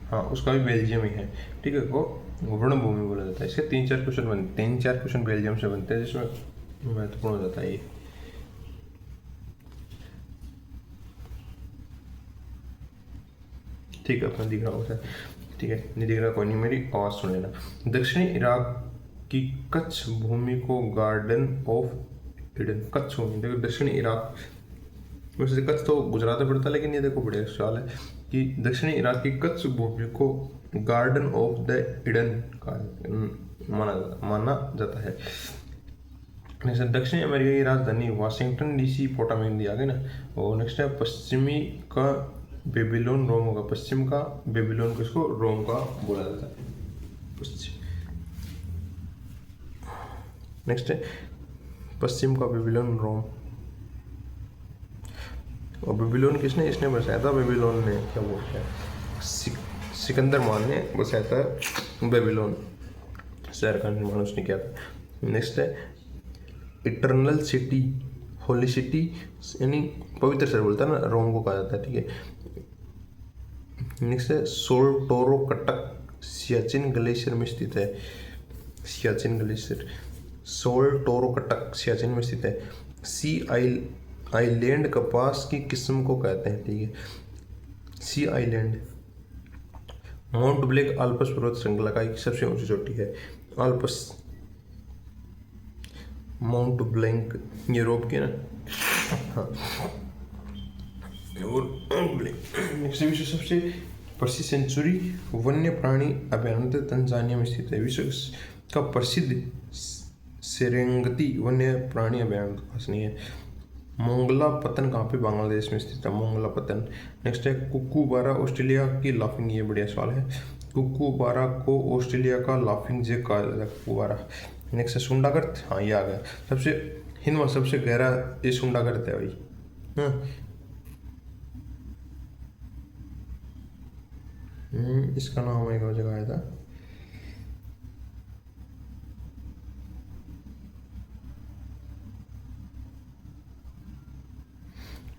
हाँ उसका भी बेल्जियम ही है, ठीक है, को वर्ण भूमि बोला जाता है। इसके 3-4 क्वेश्चन बेल्जियम से बनते हैं, जिसमें महत्वपूर्ण हो जाता है ये। ठीक है, अपना दिख रहा होता है, ठीक है, नहीं दिख रहा कोई नहीं, मेरी आवाज़ सुन लेना। दक्षिणी इराक की कच्छ भूमि को गार्डन ऑफ ईडन, कच्छ भूमि, देखो दक्षिणी इराक, वैसे कच्छ तो गुजरात में पड़ता है, लेकिन ये देखो बढ़िया सवाल है कि दक्षिणी इराक की कच्छ भूमि को गार्डन ऑफ द ईडन का माना जाता है। जैसे दक्षिण अमेरिका की राजधानी वाशिंगटन डीसी पोटा में दिया गया ना। और नेक्स्ट है पश्चिमी का बेबीलोन रोम होगा। पश्चिम का बेबीलोन किसको, रोम का बोला जाता है, पश्चिम। नेक्स्ट है पश्चिम का बेबीलोन रोम। और बेबीलोन किसने, इसने बसाया था, बेबीलोन ने, क्या बोलते हैं, सिकंदर मान ने बसाया था बेबीलोन शहर का निर्माण उसने किया था। नेक्स्ट है इटर्नल सिटी, होली सिटी, यानी पवित्र शहर बोलता है ना, रोम को कहा जाता है, ठीक है। नेक्स्ट है सोल टोरो कटक सियाचिन ग्लेशियर में स्थित है। सियाचिन ग्लेशियर, सोल टोरो कटक सियाचिन में स्थित है। सी आइलैंड कपास की किस्म को कहते हैं, ठीक है, सी आइलैंड। माउंट ब्लैक आल्पस पर्वत श्रृंखला का एक सबसे ऊंची चोटी है, आल्पस, माउंट ब्लैंक यूरोप के ना, हाँ। और नेक्स्ट विश्व सबसे प्रसिद्ध सेंचुरी वन्य प्राणी अभयारण्य तंजानिया में स्थित है। विश्व का प्रसिद्ध सेरेंगती वन्य प्राणी अभयारण्य पास नहीं है। मोंगला पतन कहाँ पे, बांग्लादेश में स्थित है मोंगला पतन। नेक्स्ट है कुक्कूबारा ऑस्ट्रेलिया की लाफिंग, ये बढ़िया सवाल है। कुकुबारा को ऑस्ट्रेलिया का लाफिंग जैक कहा जाता है, कुकुबारा। नेक्स्ट है सुंडागर्त, हाँ ये आ गया। सबसे हिंद में सबसे गहरा ये सुंडागर्त है भाई। हाँ। इसका नाम एक और जगह आया था।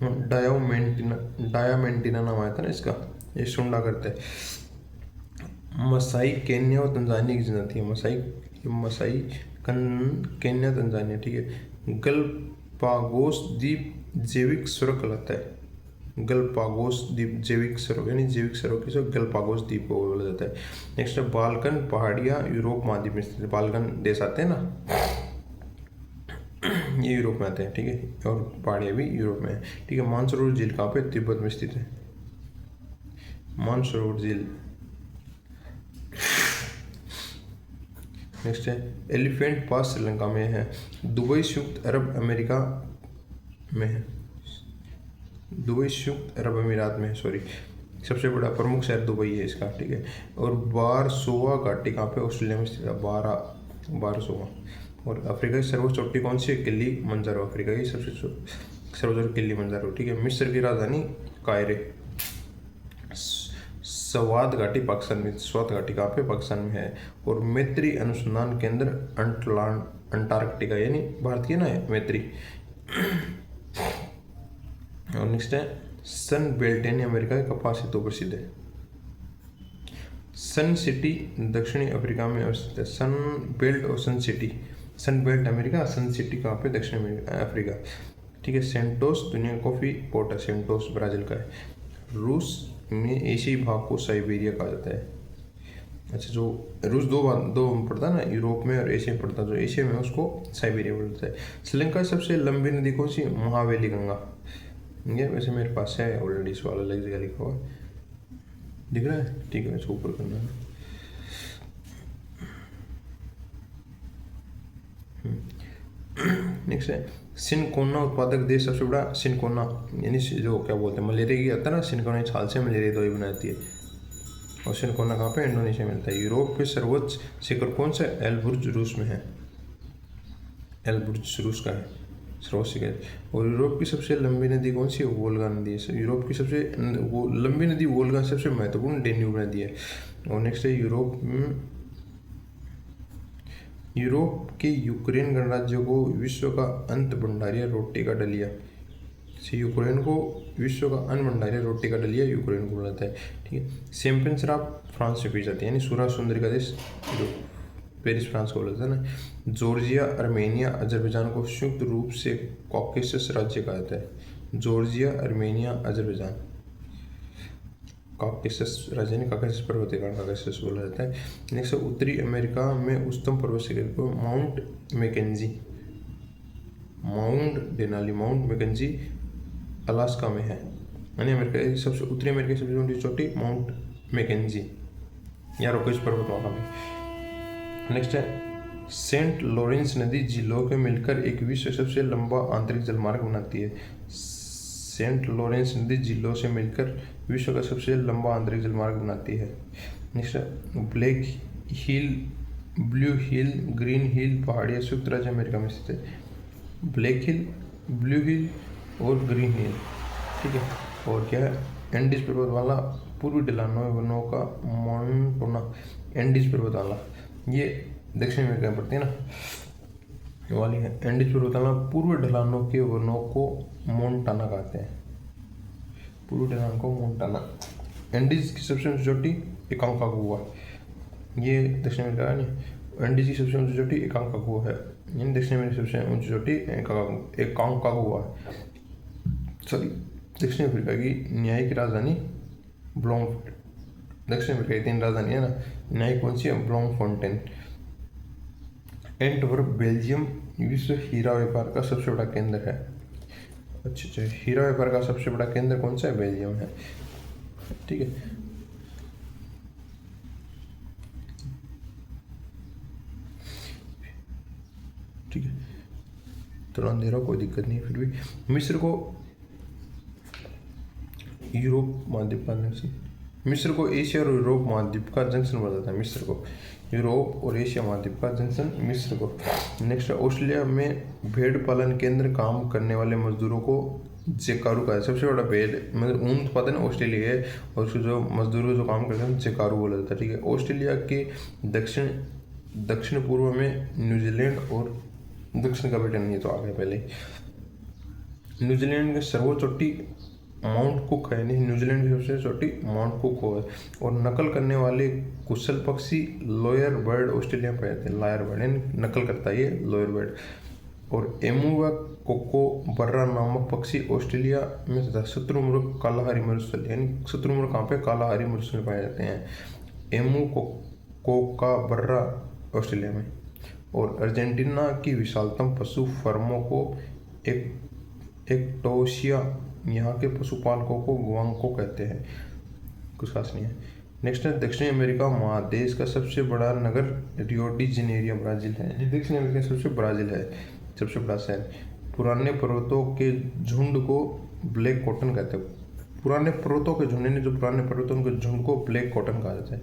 डायोमेंटिना, डायामेंटिना नाम आया था ना इसका। ये सुंडा करते हैं। मसाई केन्या और तंजानिया की जनजाति है। मसाई केन्या तंजानिया, ठीक है। गलपागोस द्वीप जैविक स्वर्ग कहलाता है। गलपागोस द्वीप जैविक स्वर्ग, यानी जैविक स्वर्ग किसे गलपागोस द्वीप को बोला जाता है। नेक्स्ट है बाल्कन पहाड़ियाँ यूरोप महाद्वीप में स्थित। बाल्कन देश आते हैं ना, ये यूरोप में आते हैं, ठीक है। और पहाड़ियाँ भी यूरोप में है, ठीक है। मानसरोवर झील कहाँ पे, तिब्बत में स्थित है। मानसरोवर झील। नेक्स्ट है एलिफेंट पास श्रीलंका में है। दुबई संयुक्त अरब अमेरिका में है। दुबई संयुक्त अरब अमीरात में है, सॉरी। सबसे बड़ा प्रमुख शहर दुबई है इसका, ठीक है। और बारसोवा घाटी कहाँ पे, ऑस्ट्रेलिया में स्थित है। बारसोवा। और अफ्रीका की सर्वोच्च चोटी कौन सी है, किली मंजारो। अफ्रीका की सबसे सर्वोच्च किली मंजारो, ठीक है। मिस्र की राजधानी कायरे। स्वात घाटी पाकिस्तान में, स्वात घाटी कहाँ पे, पाकिस्तान में है। और मैत्री अनुसंधान केंद्र अंटार्कटिका, यानी भारत की ना है मैत्री। और नेक्स्ट है सन बेल्ट, यानी अमेरिका के कपास हेतु प्रसिद्ध है। सन सिटी दक्षिणी अफ्रीका में अवस्थित है। सन बेल्ट और सन सिटी, सन बेल्ट अमेरिका, सन सिटी कहाँ पे, दक्षिण अफ्रीका, ठीक है। सेंटोस दुनिया का कॉफी पोर्ट है। सेंटोस ब्राजील का है। रूस में एशियाई भाग को साइबेरिया कहा जाता है। अच्छा, जो रूस दो पड़ता है ना, यूरोप में और एशिया में पड़ता है। जो एशिया में उसको साइबेरिया बोलता है। श्रीलंका की सबसे लंबी नदी कौन सी, महावेली गंगा। ये वैसे मेरे पास है ऑलरेडी, सवाल अलग जगह लिखा हुआ है, दिख रहा है, ठीक है। इसको ऊपर करना है। नेक्स्ट है सिनकोना उत्पादक देश। सबसे बड़ा सिनकोना, यानी जो क्या बोलते हैं मलेरिया की आता है ना, सिनकोना छाल से मलेरिया दवाई बनाती है। और सिनकोना कहाँ पे, इंडोनेशिया में मिलता है। यूरोप के सर्वोच्च शिखर कौन सा, एलबुर्ज रूस में है। एलबुर्ज रूस का है सर्वोच्च शिखर। और यूरोप की सबसे लंबी नदी कौन सी है, वोल्गा नदी है। यूरोप की सबसे लंबी नदी वोल्गा, सबसे महत्वपूर्ण डेन्यूब नदी है। और नेक्स्ट है यूरोप के यूक्रेन गणराज्य को विश्व का अंत भंडारिया रोटी का डलिया, यूक्रेन को विश्व का अन्न भंडारिया रोटी का डलिया यूक्रेन को बोलता है, ठीक है। शैंपेन शराब फ्रांस से पी जाती है, यानी सूरा सुंदरी का देश जो पेरिस फ्रांस को बोलता है ना। जॉर्जिया अर्मेनिया अजरबैजान को संयुक्त रूप से कॉकेसस राज्य कहा जाता है। जॉर्जिया अर्मेनिया अजरबैजान, कॉकेसस राज्य ने काकेसस पर्वत के कारण काकेसस बोला जाता है। नेक्स्ट उत्तरी अमेरिका में उच्चतम पर्वत शिखर को mount Mackenzie, mount Denali, mount Mackenzie Alaska में है, यानी अमेरिका की सबसे उत्तरी अमेरिका की सबसे ऊंची चोटी माउंट मैकेंजी या रॉकीज पर्वत वहाँ पे। नेक्स्ट है सेंट लॉरेंस नदी झीलों के मिलकर एक विश्व सबसे लंबा आंतरिक जलमार्ग बनाती है। सेंट लॉरेंस नदी झीलों से मिलकर विश्व का सबसे लंबा आंतरिक जलमार्ग बनाती है। नेक्स्ट ब्लैक हिल, ब्लू हिल, ग्रीन हिल पहाड़ियाँ संयुक्त राज्य अमेरिका में स्थित है। ब्लैक हिल, ब्लू हिल और ग्रीन हिल, ठीक है। और क्या है, एंडीज पर्वतमाला पूर्वी ढलानों वनों का मोन्टोना, एंडीज पर्वतमाला ये दक्षिण अमेरिका में पड़ती है ना वाली है। एंडीज पर्वतमाला पूर्व ढलानों के वनों को मोन्टाना कहते हैं। पूर्व ढलान को मोन्टाना। एंडीज की सबसे ऊंची चोटी एकांकागुआ, ये दक्षिण अमेरिका है नहीं। एंडीज की सबसे ऊंची चोटी एकांकागुआ है, यानी दक्षिण अमेरिका की सबसे ऊंची चोटी एकांकागुआ है। सॉरी, दक्षिण अफ्रीका की न्यायिक राजधानी ब्लॉमफोर्टेन। दक्षिण अफ्रीका की 3 राजधानी है ना, न्यायिक कौन सी है, ब्लॉमफोर्टेन। एंटवर्प बेल्जियम विश्व हीरा व्यापार का सबसे बड़ा केंद्र है। अच्छा, हीरा व्यापार का सबसे बड़ा केंद्र कौन सा है, बेल्जियम है, ठीक है। ठीक है, थोड़ा अंधेरा, कोई दिक्कत नहीं। फिर भी मिस्र को यूरोप महाद्वीप का मिस्र को एशिया और यूरोप महाद्वीप का जंक्शन बताता है। मिस्र को यूरोप और एशिया महाद्वीप का जंक्शन मिस्र को। नेक्स्ट, ऑस्ट्रेलिया में भेड़ पालन केंद्र काम करने वाले मजदूरों को जेकारू का है। सबसे बड़ा भेड़ मतलब ऊन उत्पादन ऑस्ट्रेलिया है, और उसके जो मजदूर जो काम करते हैं जेकारू बोला जाता है। ठीक है, ऑस्ट्रेलिया के दक्षिण पूर्व में न्यूजीलैंड और दक्षिण का ब्रिटेन, ये तो आ गए पहले। न्यूजीलैंड की सर्वोच्च चोटी माउंट कुक है, यानी न्यूजीलैंड की सबसे चोटी माउंट कुक है। और नकल करने वाले कुशल पक्षी लॉयर बर्ड ऑस्ट्रेलिया में पाए जाते हैं। लॉयर बर्ड यानी नकल करता है ये लॉयर बर्ड। और एमू व कोको बर्रा नामक पक्षी ऑस्ट्रेलिया में तथा शत्रुमुर्ग कालाहारी मरुस्थल, यानी शत्रुमुर्ग कहाँ पे, कालाहारी मरुस्थल में पाए जाते हैं। एमू कोका बर्रा ऑस्ट्रेलिया में। और अर्जेंटीना की विशालतम पशु फर्मों को एक्टोसिया, यहाँ के पशुपालकों को गुआंको कहते हैं। कुछ खास नहीं है। नेक्स्ट है, दक्षिण अमेरिका महादेश का सबसे बड़ा नगर रियो डी जेनेरियो ब्राजील है। दक्षिण अमेरिका सबसे ब्राजील है सबसे बड़ा शहर। पुराने पर्वतों के झुंड को ब्लैक कॉटन कहते हैं। पुराने पर्वतों के झुंड, जो पुराने पर्वतों के झुंड को ब्लैक कॉटन कहा जाता है।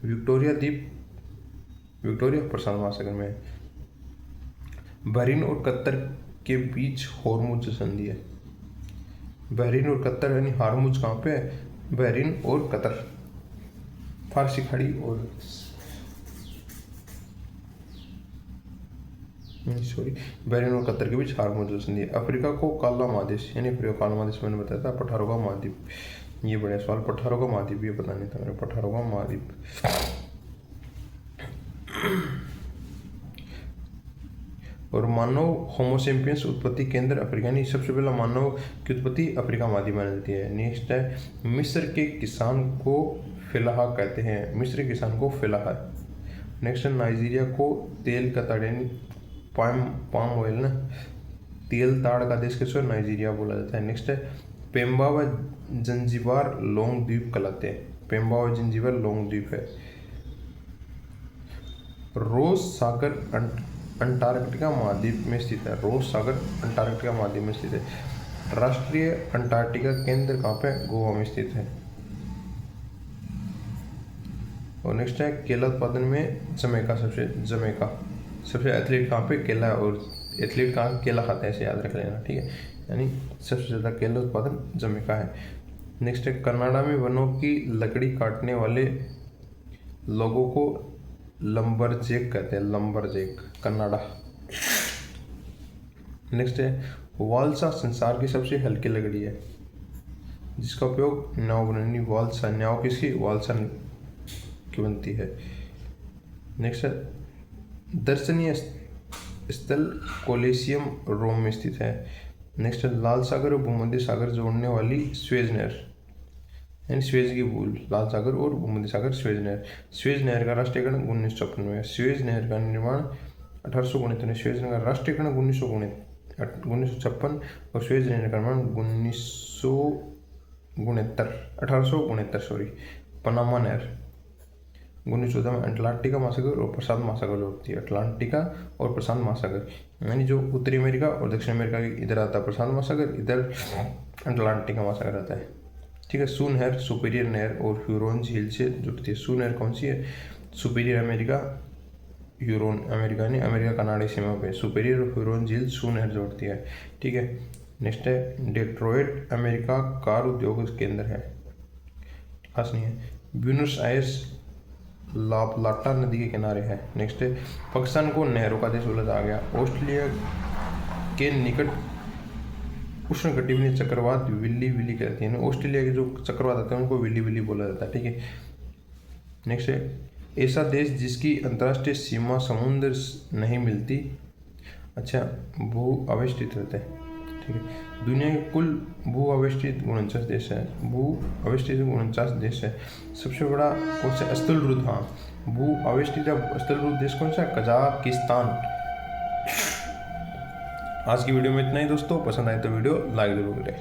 विक्टोरिया द्वीप विक्टोरिया प्रशांत महासागर में है। बहरीन और कतर के बीच हॉर्मुज संधि है। बहरीन और कतर यानी हार्मुज कहाँ पे है, बहरीन और कतर, फारसी खाड़ी और बहरीन और कतर के बीच हार्मुज संधि है। अफ्रीका को काला महादेश, यानी अफ्रीका काला महादेश मैंने बताया था। पठारों का महाद्वीप, ये बढ़िया सवाल। पठारों का महाद्वीप, ये पता नहीं था मेरे। पठारों का महाद्वीप। और मानव होमोसेपियंस उत्पत्ति केंद्र अफ्रीका, यानी सबसे पहला मानव की उत्पत्ति अफ्रीका महाद्वीप में जाती है। नेक्स्ट है, मिस्र के किसान को फिलाहा कहते हैं। मिस्र के किसान को फिलाहा। नेक्स्ट है, नाइजीरिया को तेल का ताड़, यानी पाम ऑयल ना, तेल ताड़ का देश किसको, नाइजीरिया बोला जाता है। नेक्स्ट है, पेम्बा व जंजीबार लोंग द्वीप कहलाते हैं। पेम्बा व जंजीबार लोंग द्वीप है। रोज सागर अंटार्कटिका महाद्वीप में स्थित है। रोज सागर अंटार्कटिका महाद्वीप में स्थित है। राष्ट्रीय अंटार्कटिका केंद्र कहाँ पे, गोवा में स्थित है। और नेक्स्ट है, केला उत्पादन में जमैका सबसे एथलीट कहाँ पे, केला। और एथलीट कहाँ केला खाते हैं, ऐसे याद रख लेना। ठीक है, यानी सबसे ज़्यादा केला उत्पादन जमैका है। नेक्स्ट है, कनाडा में वनों की लकड़ी काटने वाले लोगों को लंबरजैक कहते हैं। लंबरजैक, कनाडा। नेक्स्ट है, वालसा संसार की सबसे हल्की लकड़ी है जिसका उपयोग नाव बनाने, वालसा नाव किसकी, वालसा की बनती है। नेक्स्ट है, दर्शनीय स्थल कोलिसियम रोम में स्थित है। नेक्स्ट है, लाल सागर और भूमध्य सागर जोड़ने वाली स्वेज नहर, यानी स्वेज की भूल, लाल सागर और भूमध्य सागर, स्वेज नहर। स्वेज नहर का राष्ट्रीयकरण 1956 में है। स्वेज नहर का निर्माण 1869 में। स्वेज नहर का राष्ट्रीयकरण 1956 और स्वेज नहर का निर्माण 1869 पनामा नहर 1914 में। अटलांटिका महासागर और प्रशांत महासागर होती है। अटलांटिका और प्रशांत महासागर, यानी जो उत्तरी अमेरिका और दक्षिण अमेरिका इधर आता है प्रशांत महासागर, इधर अटलांटिका महासागर आता है। ठीक है, सू नहर सुपीरियर नहर और ह्यूरोन झील से जुड़ती है। सू नहर कौन सी है, सुपीरियर अमेरिका, ह्यूरोन अमेरिका नहीं, अमेरिका कनाडा सीमा पे। सुपीरियर और ह्यूरोन झील सू नहर जोड़ती है। ठीक है, नेक्स्ट है, डेट्रॉइट अमेरिका कार उद्योग केंद्र है, खास नहीं है। ब्यूनस आयर्स ला प्लाटा नदी के किनारे है। नेक्स्ट है, पाकिस्तान को नहरों का देश बोला जा गया। ऑस्ट्रेलिया के निकट उष्णकटिबंधीय चक्रवात विल्ली विल्ली कहती है। ऑस्ट्रेलिया के जो चक्रवात आते हैं उनको विल्ली विल्ली बोला जाता है। ठीक है, नेक्स्ट है, ऐसा देश जिसकी अंतर्राष्ट्रीय सीमा समुद्र नहीं मिलती, अच्छा, भू अवेष्टित रहते हैं। ठीक है, दुनिया के कुल भू अवेष्टित 49 देश है। भू अवेष्टित 49 देश है। सबसे बड़ा कौन सा, स्थलरुद्ध, हाँ, भू अवेष्टित स्थलरुद्ध देश कौन सा, कजाकिस्तान। आज की वीडियो में इतना ही दोस्तों, पसंद आए तो वीडियो लाइक जरूर करें।